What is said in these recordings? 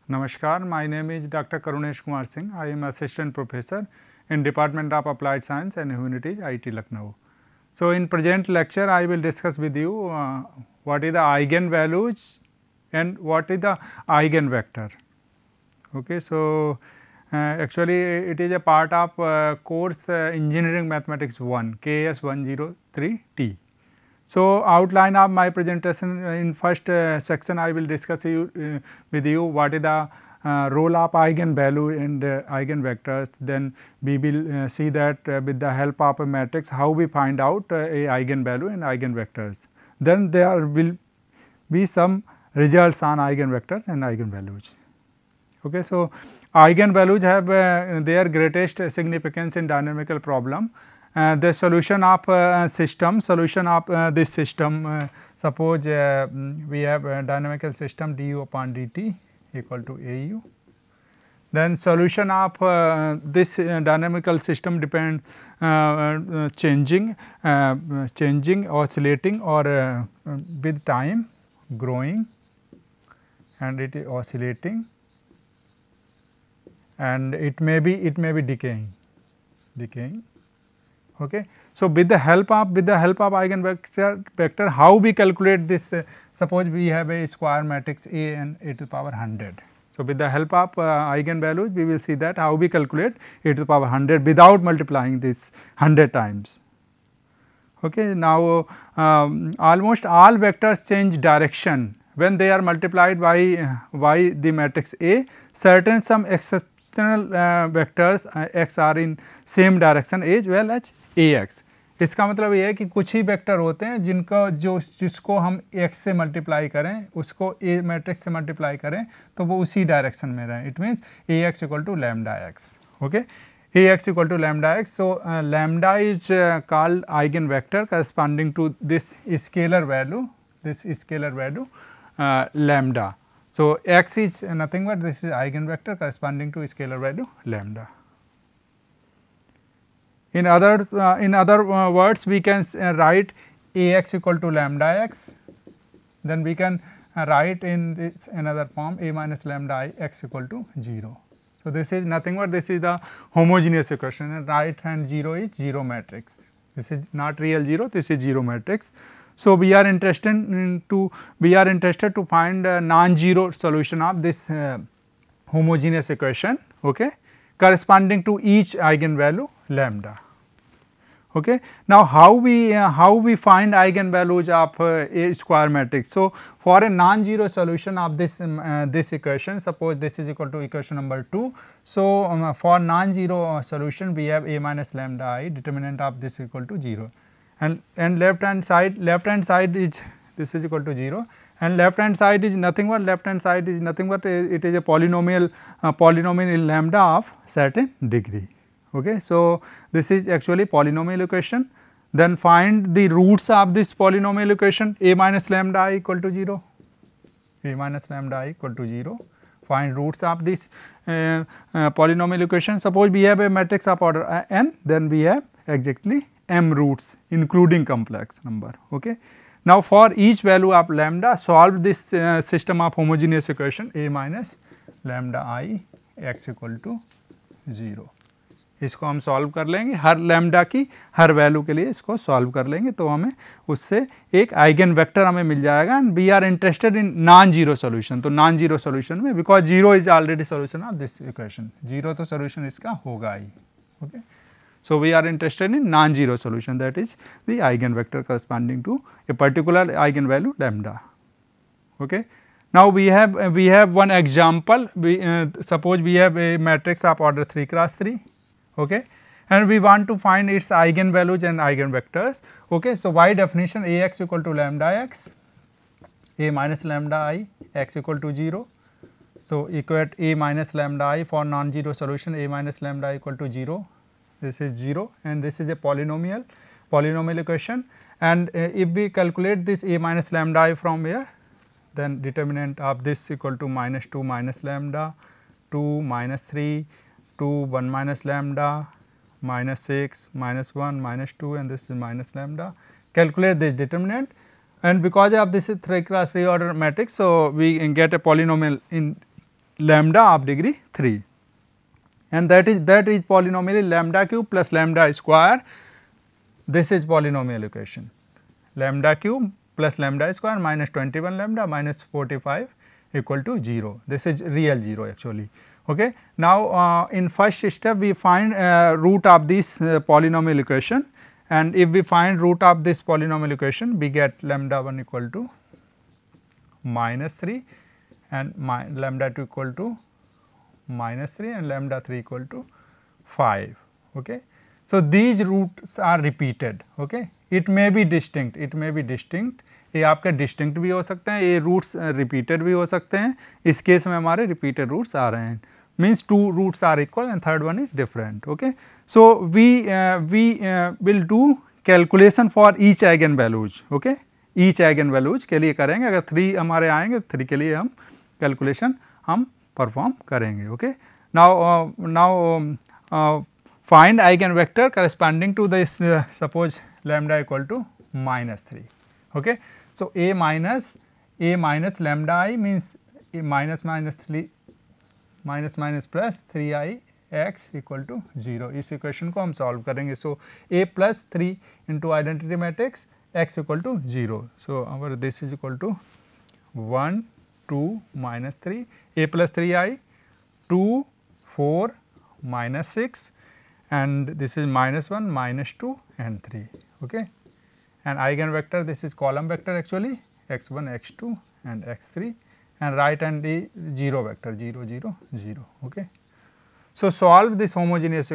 Namaskar, my name is Dr. Karunesh Kumar Singh. I am Assistant Professor in Department of Applied Science and Humanities, IIT Lucknow. So, in present lecture, I will discuss with you what is the eigenvalues and what is the eigenvector. Okay, so actually it is a part of course Engineering Mathematics 1 KS 103T. So, outline of my presentation in first section I will discuss with you what is the role of eigenvalue and eigenvectors. Then we will see that with the help of a matrix how we find out a eigenvalue and eigenvectors. Then there will be some results on eigenvectors and eigenvalues. Okay, so eigenvalues have their greatest significance in dynamical problem. The solution of this system, suppose we have a dynamical system du upon dt equal to AU. Then solution of this dynamical system depend changing, oscillating or with time, growing, and it is oscillating, and it may be decaying. Okay. So, with the help of eigenvector, how we calculate this? Suppose we have a square matrix A and a to the power 100. So, with the help of eigenvalues, we will see that how we calculate a to the power 100 without multiplying this 100 times. Okay. Now, almost all vectors change direction when they are multiplied by the matrix A. Certain some exceptional vectors x are in same direction as well as Ax. इसका मतलब ये है कि कुछ ही vector होते हैं जिसको हम x से मल्टीप्लाई करें, उसको A मैट्रिक्स से मल्टीप्लाई करें तो वो उसी डायरेक्शन में रहे. It means Ax equal to lambda X. Okay, Ax equal to lambda x. So, lambda is called eigenvector corresponding to this scalar value, lambda. So, x is nothing but this is eigenvector corresponding to scalar value lambda. In other words, we can write Ax equal to lambda x, then we can write in this another form A minus lambda I x equal to 0. So, this is nothing but this is the homogeneous equation, and right hand 0 is 0 matrix. This is not real 0, this is 0 matrix. So, we are interested to find a non-zero solution of this homogeneous equation, okay, corresponding to each eigenvalue lambda. Okay. Now, how we find eigenvalues of a square matrix? So, for a non-zero solution of this this equation, suppose this is equal to equation number 2. So, for non-zero solution we have A minus lambda I, determinant of this equal to 0, and left hand side is this is equal to 0, and left hand side is nothing but it is a polynomial in lambda of certain degree. Okay. So, this is actually polynomial equation. Then find the roots of this polynomial equation A minus lambda I equal to 0, find roots of this polynomial equation. Suppose we have a matrix of order n, then we have exactly m roots including complex number. Okay. Now, for each value of lambda, solve this system of homogeneous equation A minus lambda I x equal to 0. इसको हम solve कर लेंगे, हर lambda की हर value के लिए इसको solve कर लेंगे तो हमें उससे एक आइगन वेक्टर हमें मिल जाएगा. And we are interested in non zero solution. तो नॉन जीरो सोल्यूशन में because zero is already solution of this equation, zero तो सोल्यूशन इसका होगा ही. Okay, so we are interested in non zero solution, that is the eigen vector corresponding to a particular eigen value lambda. Okay, now we have one example. Suppose we have a matrix of order 3 cross 3. Okay, and we want to find its eigenvalues and eigenvectors. Okay, so by definition Ax equal to lambda x, A minus lambda I x equal to 0. So, equate A minus lambda I for non-zero solution, A minus lambda equal to 0. This is 0 and this is a polynomial equation. And if we calculate this A minus lambda I from here, then determinant of this equal to minus 2 minus lambda, 2 minus 3, 2 1 minus lambda, minus 6 minus 1 minus 2, and this is minus lambda. Calculate this determinant, and because of this is 3 cross 3 order matrix. So, we get a polynomial in lambda of degree 3, and that is polynomial lambda cube plus lambda square. This is polynomial equation, lambda cube plus lambda square minus 21 lambda minus 45 equal to 0. This is real 0 actually. Okay. Now, in first step we find root of this polynomial equation, and if we find root of this polynomial equation, we get lambda 1 equal to minus 3 and lambda 2 equal to minus 3 and lambda 3 equal to 5. Okay. So, these roots are repeated. Okay. It may be distinct, ये आपके distinct भी हो सकते हैं, ये roots repeated भी हो सकते हैं. इस केस में हमारे रिपीटेड रूट्स आ रहे हैं, means 2 roots are equal and third one is different. Okay. So we will do calculation for each eigen values. Okay. Each eigen values के लिए करेंगे, अगर 3 हमारे आएंगे 3 के लिए हम कैलकुलेशन हम परफॉर्म करेंगे. Okay. Now find eigenvector corresponding to this suppose lambda equal to minus 3. Okay. So, a minus lambda I means a minus 3 minus plus 3 I x equal to 0. इस इक्वेशन को हम सॉल्व करेंगे. So, a plus 3 into identity matrix x equal to 0. So, our this is equal to 1 2 minus 3 a plus 3 I 2 4 minus 6 and this is minus 1 minus 2 and 3. Okay. And eigenvector, this is column vector actually x1 x2 and x3, and right hand is 0 vector 0 0 0. Okay. So, solve this homogeneous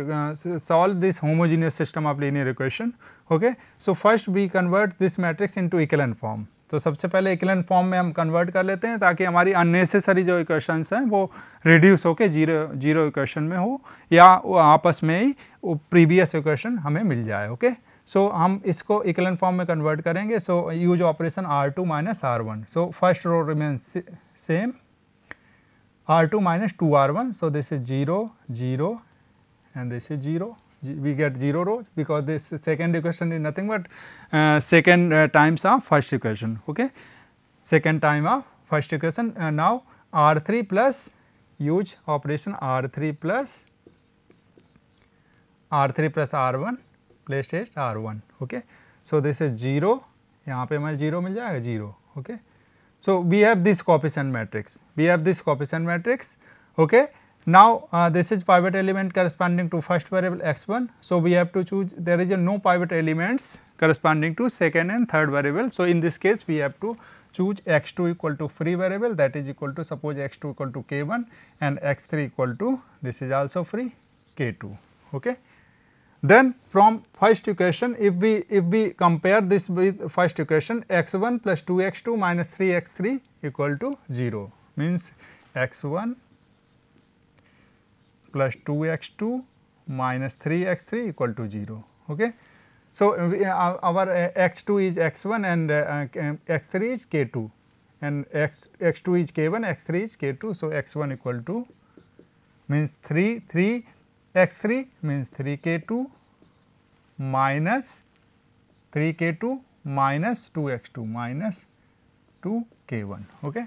system of linear equation. Okay. So, first we convert this matrix into echelon form. तो सबसे पहले equivalent form में हम convert कर लेते हैं ताकि हमारी अननेसेसरी जो इक्वेशंस हैं वो रिड्यूस होकर जीरो इक्वेशन में हो या आपस में ही प्रीवियस इक्वेशन हमें मिल जाए. ओके. सो हम इसको इक्विवेलेंट फॉर्म में कन्वर्ट करेंगे. So use operation R2 minus R1. So first row remains same R2 minus 2R1. So, this is 0 0 and this is 0. We get 0 rows because this second equation is nothing but second times of first equation. Okay. Second time of first equation. Now, R3 plus use operation R3 plus R1 place it R1. Okay. So, this is 0, यहाँ पे हमें 0 मिल जाएगा 0. Okay. So, we have this coefficient matrix, okay. Now, this is pivot element corresponding to first variable x1. So, we have to choose, there is no pivot elements corresponding to second and third variable. So, in this case we have to choose x2 equal to free variable, that is equal to suppose x2 equal to k1 and x3 equal to, this is also free, k2. Okay. Then from first equation, if we compare this with first equation, x1 plus 2x2 minus 3x3 equal to 0, means x1 plus 2x2 minus 3x3 equal to 0. Okay. So, our x2 is x1 and x3 is k2 and x2 is k1, x3 is k2. So, x1 equal to means 3 x3 means 3k2 minus 3k2 minus 2x2 minus 2k1. Okay.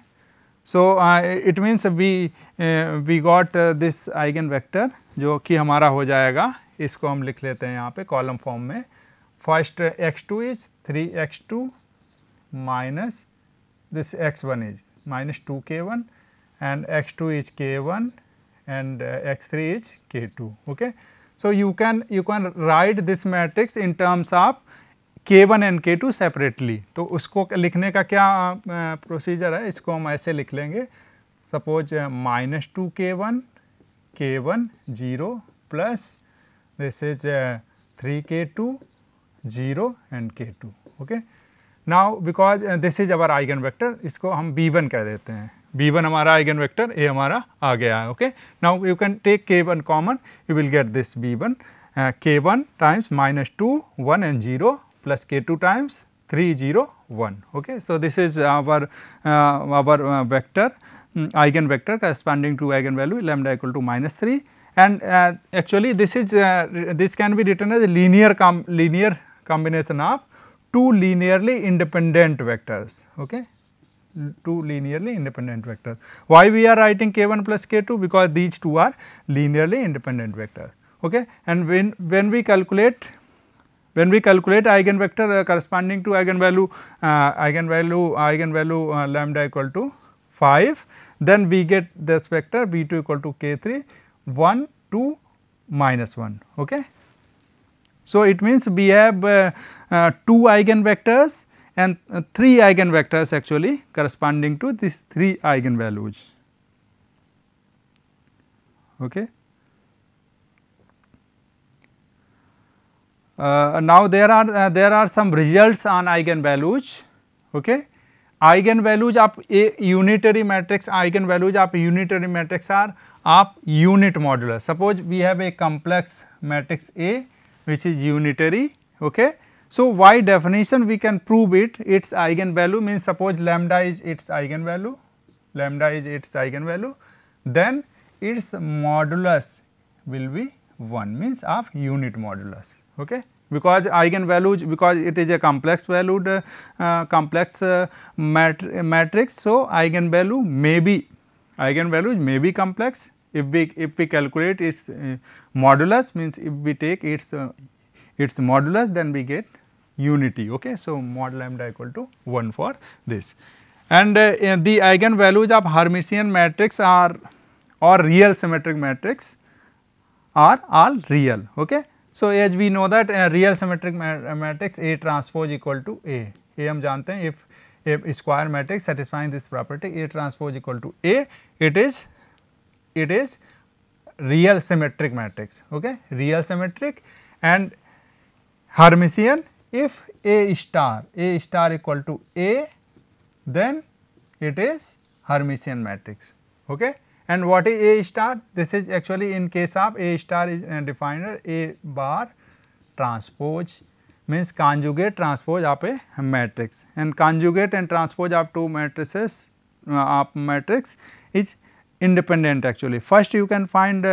So, it means we got this eigenvector जो कि हमारा हो जाएगा, इसको हम लिख लेते हैं यहाँ पे कॉलम फॉर्म में. First x2 is 3x2 minus this x1 is minus 2k1 and x2 is k1 and x3 is k2. Okay. So, you can write this matrix in terms of k1 and k2 separately. तो उसको लिखने का क्या procedure है, इसको हम ऐसे लिख लेंगे. Suppose minus 2k1 k1 0 plus this is 3k2 0 and k2. Okay. Now because this is our eigen vector, इसको हम b1 कह देते हैं. b1 हमारा आइगन वेक्टर, a हमारा आ गया है. Okay. Now you can take k1 common, you will get this b1 k1 times minus 2 1 and 0 plus k2 times 3 0 1. Okay. So, this is our vector eigenvector corresponding to eigenvalue lambda equal to minus 3, and actually this is this can be written as a linear combination of two linearly independent vectors. Okay. two linearly independent vectors. Why we are writing k1 plus k2? Because these two are linearly independent vectors. Okay, and when we calculate eigenvector corresponding to eigenvalue lambda equal to 5, then we get this vector b2 equal to k3 1 2 minus 1. Okay. So, it means we have 2 eigenvectors and 3 eigenvectors actually corresponding to these 3 eigenvalues. Okay. Now, there are some results on eigenvalues. Okay. Eigenvalues of a unitary matrix, eigenvalues of a unitary matrix are of unit modulus. Suppose we have a complex matrix A which is unitary. Okay. So, by definition we can prove it, its eigenvalue means suppose lambda is its eigenvalue, then its modulus will be 1, means of unit modulus. Okay. Because eigenvalues, because it is a complex valued matrix. So, eigenvalues may be complex. If we calculate its modulus, means if we take its modulus, then we get unity. Okay. So, mod lambda equal to 1 for this. And the eigenvalues of Hermitian matrix are or real symmetric matrix are all real. Okay. So, as we know that real symmetric matrix A transpose equal to A हम जानते हैं, if square matrix satisfying this property A transpose equal to A, it is real symmetric matrix. Okay. Real symmetric and Hermitian, if A star equal to A, then it is Hermitian matrix. Okay. And what is A star? This is actually in case of A star is defined as A bar transpose, means conjugate transpose of a matrix, and conjugate and transpose of two matrices of matrix is independent actually. First you can find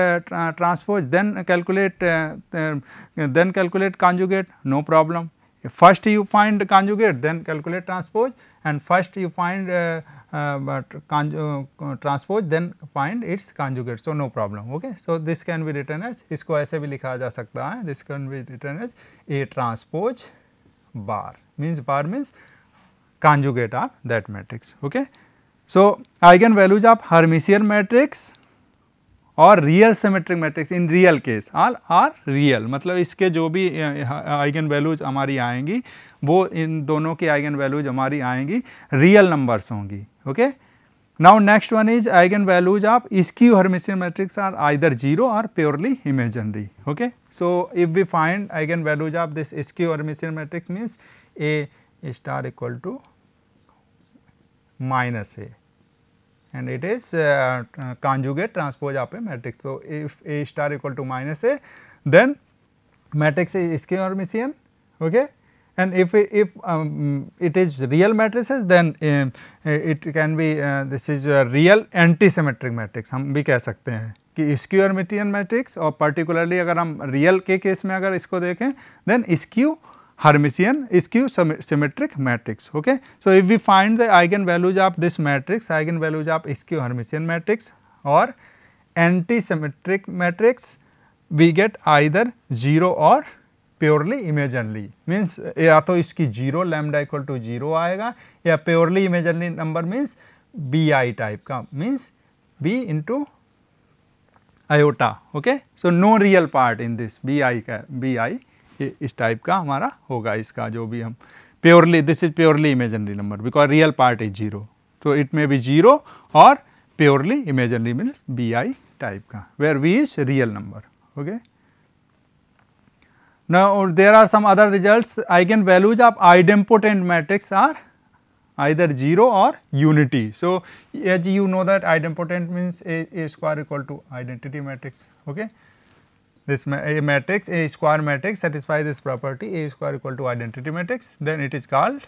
transpose, then calculate conjugate, no problem. First you find conjugate, then calculate transpose, and first you find transpose, then find its conjugate. So, no problem. Okay. So, this can be written as, इसको ऐसे भी लिखा जा सकता है, this can be written as A transpose bar means conjugate of that matrix. Okay. So, eigenvalues of Hermitian matrix और real symmetric matrix in real case all are real, मतलब इसके जो भी आइगन वैल्यूज हमारी आएंगी वो इन दोनों की आइगन वैल्यूज हमारी आएंगी रियल नंबर्स होंगी. Okay. Now next one is eigen values of skew Hermitian matrix are either zero और purely imaginary. Okay. So if we find eigen values of this skew Hermitian matrix means A star equal to minus A and it is conjugate transpose of a matrix. So, if A star equal to minus A, then matrix is skew Hermitian. Okay. And if it is real matrices, then it can be this is a real anti-symmetric matrix. हम भी कह सकते हैं कि skew Hermitian matrix और particularly अगर हम real के केस में अगर इसको देखें, then skew Hermitian skew symmetric matrix. Okay. So, if we find the eigenvalues of this matrix, eigenvalues of skew Hermitian matrix or anti-symmetric matrix, we get either 0 or purely imaginary, means या तो इसकी 0 lambda equal to 0 आएगा या purely imaginary number means bi type का, means b into iota. Okay. So, no real part in this bi का bi इस type का हमारा होगा, इसका जो भी हम purely, this is purely imaginary number because real part is 0. तो इट मे बी 0 और purely imaginary means B I type का, where b is real number. Okay. Now there are some other results. Eigen values of idempotent matrix are either 0 or unity. So, as you know that idempotent means a square equal to identity matrix. Okay. This a matrix, a square matrix satisfies this property, a square equal to identity matrix, then it is called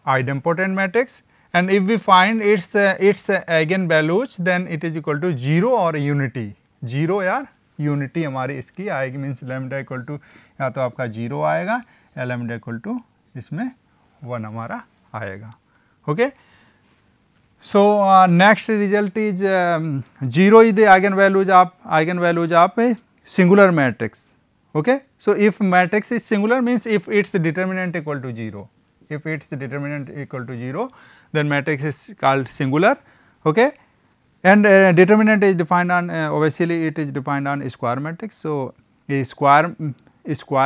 idempotent matrix. And if we find its eigenvalues, then it is equal to 0 or unity. 0 या unity हमारी इसकी आएगी, means lambda equal to या तो आपका 0 आएगा या lambda equal to इसमें 1 हमारा आएगा. Okay. So next result is 0 is the eigenvalues of a singular matrix. Okay. So if matrix is singular means if its determinant equal to 0, if its determinant equal to 0, then matrix is called singular. Okay. And determinant is defined on obviously it is defined on square matrix. So a square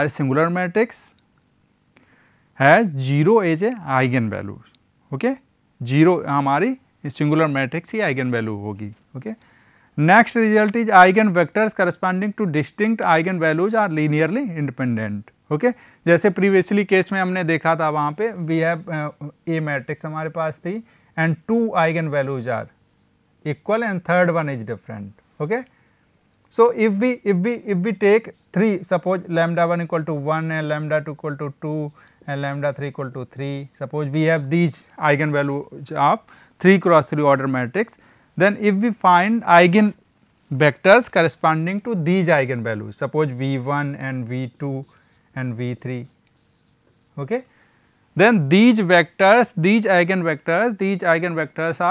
singular matrix has 0 as a eigenvalue. Okay. 0 हमारी singular matrix की eigen value होगी. Okay. Next result is eigen vectors corresponding to distinct eigen values are linearly independent. Okay. जैसे previously case में हमने देखा था वहाँ पे वी हैव ए मैट्रिक्स हमारे पास थी and 2 eigen values are equal and third one is different. Okay. So if we take 3, suppose lambda 1 equal to 1 and lambda 2 equal to 2 and lambda 3 equal to 3, suppose we have these eigenvalues of 3 cross 3 order matrix, then if we find eigen vectors corresponding to these eigenvalues, suppose V1 and V2 and V3, okay, then these eigenvectors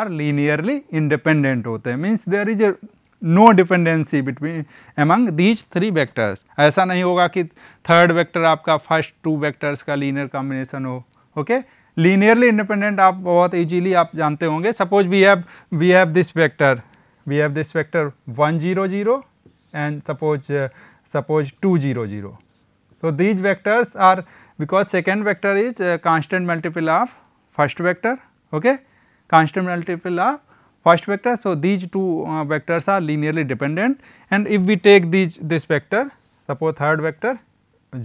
are linearly independent होते हैं. Means there is a no dependency between among these 3 vectors. ऐसा नहीं होगा कि third vector आपका first 2 vectors का linear combination हो. Okay. Linearly independent आप बहुत इजीली आप जानते होंगे. Suppose we have this vector 1 0 0 and suppose 2 0 0. So these vectors are, because second vector is constant multiple of first vector. Okay. Constant multiple of first vector. So these 2 vectors are linearly dependent, and if we take this vector, suppose third vector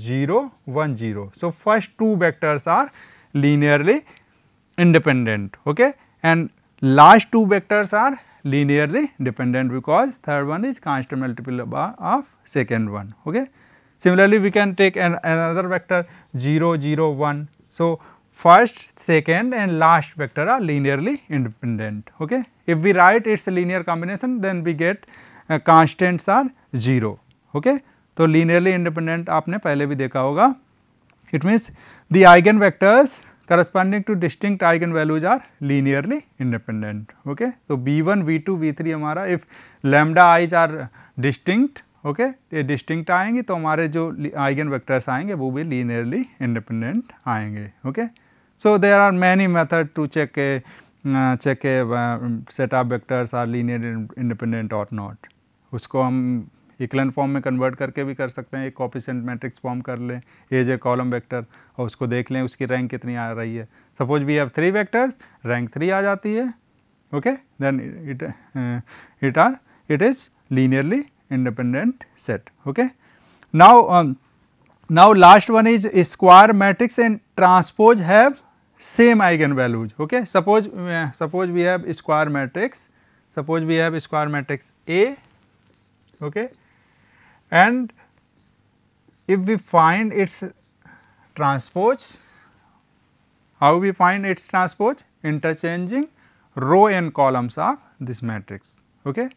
0 1 0. So first 2 vectors are linearly independent. Okay. And last 2 vectors are linearly dependent because third one is constant multiple of second one. Okay. Similarly we can take another vector 0 0 1. So first, second and last vector are linearly independent. Okay. If we write its linear combination, then we get constants are 0. Okay. तो linearly independent आपने पहले भी देखा होगा. It means the eigenvectors corresponding to distinct eigenvalues are linearly independent. Okay. So B1, B2, B3 हमारा if lambda i's are distinct, okay, ये distinct आएंगे तो हमारे जो आइगन वेक्टर्स आएंगे वो भी लीनियरली इंडिपेंडेंट आएंगे. Okay. So there are many method to check a set of vectors are linear independent और नॉट. उसको हम इक्लन फॉर्म में कन्वर्ट करके भी कर सकते हैं. एक कोएफिशिएंट मैट्रिक्स फॉर्म कर लें एज ए कॉलम वेक्टर और उसको देख लें उसकी रैंक कितनी आ रही है. Suppose we have 3 vectors, rank 3 आ जाती है. Okay. Then it is linearly independent set. Okay. Now last one is square matrix and transpose have same eigenvalues. Okay. Suppose we have square matrix. Suppose we have square matrix A. Okay. And if we find its transpose, how we find its transpose? Interchanging row and columns of this matrix. Okay.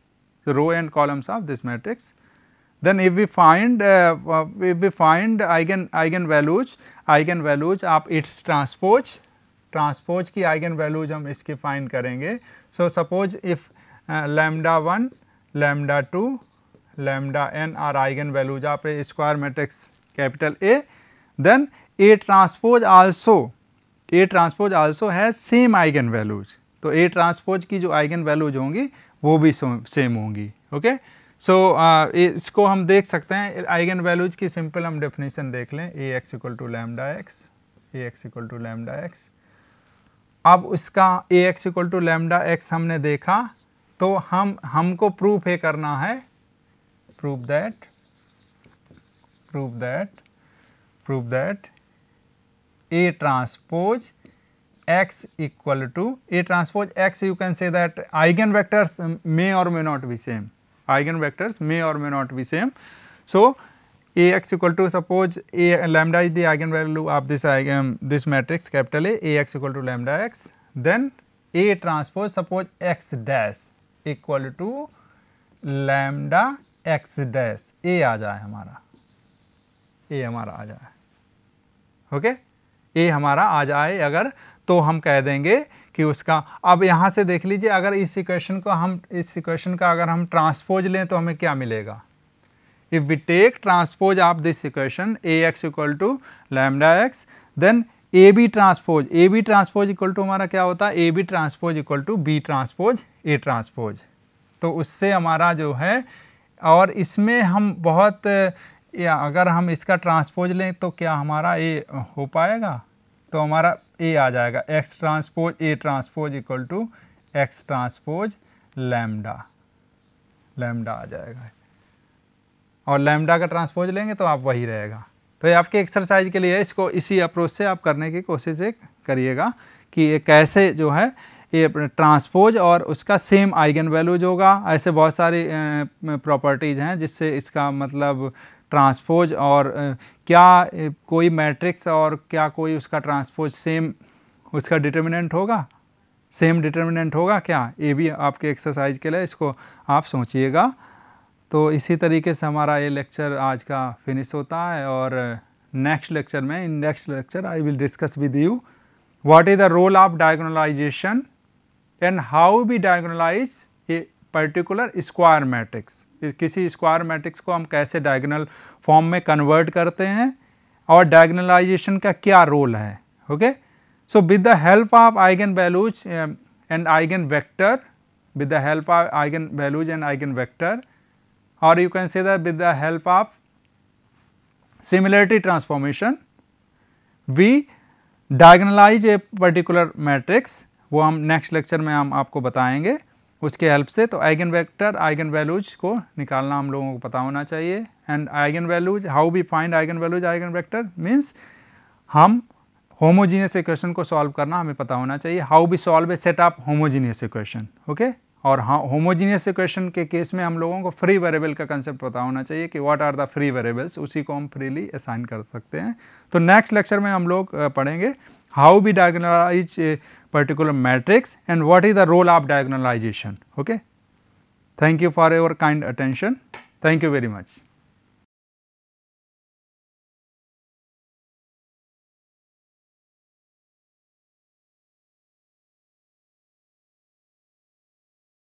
The row and columns of this matrix. Then if we find eigenvalues of its transpose की eigenvalues हम इसकी find करेंगे. So suppose if lambda 1, lambda 2, lambda n are eigenvalues of a square matrix capital A, then A transpose also has same eigenvalues. तो A transpose की जो eigenvalues होंगी वो भी सेम होंगी. ओके. सो इसको हम देख सकते हैं आइगन वैल्यूज की सिंपल हम डेफिनेशन देख लें. A x equal to lambda x, A x equal to lambda x. अब उसका A x equal to lambda x हमने देखा तो हमको प्रूफ ये करना है, proof that A transpose x equal to A transpose x, you can say that eigenvectors may or may not be same. Eigenvectors may or may not be same. So A x equal to, suppose A lambda is the eigenvalue of this matrix capital A x equal to lambda x. Then A transpose, suppose x dash equal to lambda x dash. A आ जाए हमारा, A हमारा आ जाए. Okay. ए हमारा आ जाए अगर, तो हम कह देंगे कि उसका, अब यहाँ से देख लीजिए, अगर इस इक्वेशन का अगर हम ट्रांसपोज लें तो हमें क्या मिलेगा। If we take transpose of this equation ax equal to lambda X, then AB transpose equal to हमारा क्या होता है, AB transpose equal to B transpose A transpose. तो उससे हमारा जो है, और इसमें हम बहुत, या अगर हम इसका ट्रांसपोज लें तो क्या हमारा A हो पाएगा, तो हमारा A आ जाएगा, X transpose A transpose equal to X transpose lambda आ जाएगा, और लैम्डा का ट्रांसपोज लेंगे तो आप वही रहेगा। तो ये आपके एक्सरसाइज के लिए, इसको इसी अप्रोच से आप करने की कोशिश करिएगा कि ये कैसे जो है ये ट्रांसपोज और उसका सेम आइगन वैल्यूज होगा। ऐसे बहुत सारी प्रॉपर्टीज़ हैं जिससे इसका मतलब ट्रांसपोज और क्या कोई मैट्रिक्स और क्या कोई उसका ट्रांसपोज सेम उसका डिटर्मिनेंट होगा, सेम डिटर्मिनेंट होगा क्या, ये भी आपके एक्सरसाइज के लिए इसको आप सोचिएगा। तो इसी तरीके से हमारा ये लेक्चर आज का फिनिश होता है, और नेक्स्ट लेक्चर में, in next lecture I will discuss with you what is the role of diagonalization and how we diagonalize a particular square matrix. किसी स्क्वायर मैट्रिक्स को हम कैसे डायगोनल फॉर्म में कन्वर्ट करते हैं, और डायगोनलाइजेशन का क्या रोल है। Okay, so with the help of eigen values and eigen vector, with the help of eigenvalues and eigenvector, or you can say that with the help of similarity transformation, we diagonalize a particular matrix। वो हम next lecture में हम आपको बताएंगे उसके help से। तो eigen vector, eigen values को निकालना हम लोगों को पता होना चाहिए, and eigen values, how we find eigen values, eigen vector means हम होमोजीनियस इक्वेशन को सॉल्व करना हमें पता होना चाहिए, how we solve a set of homogeneous equation. Okay, और हाँ, होमोजीनियस इक्वेशन के केस में हम लोगों को फ्री वेरिएबल का कंसेप्ट पता होना चाहिए कि what are the free variables, उसी को हम फ्रीली असाइन कर सकते हैं। तो नेक्स्ट लेक्चर में हम लोग पढ़ेंगे how we diagonalize a particular matrix and what is the role of diagonalization. Okay, thank you for your kind attention, thank you very much.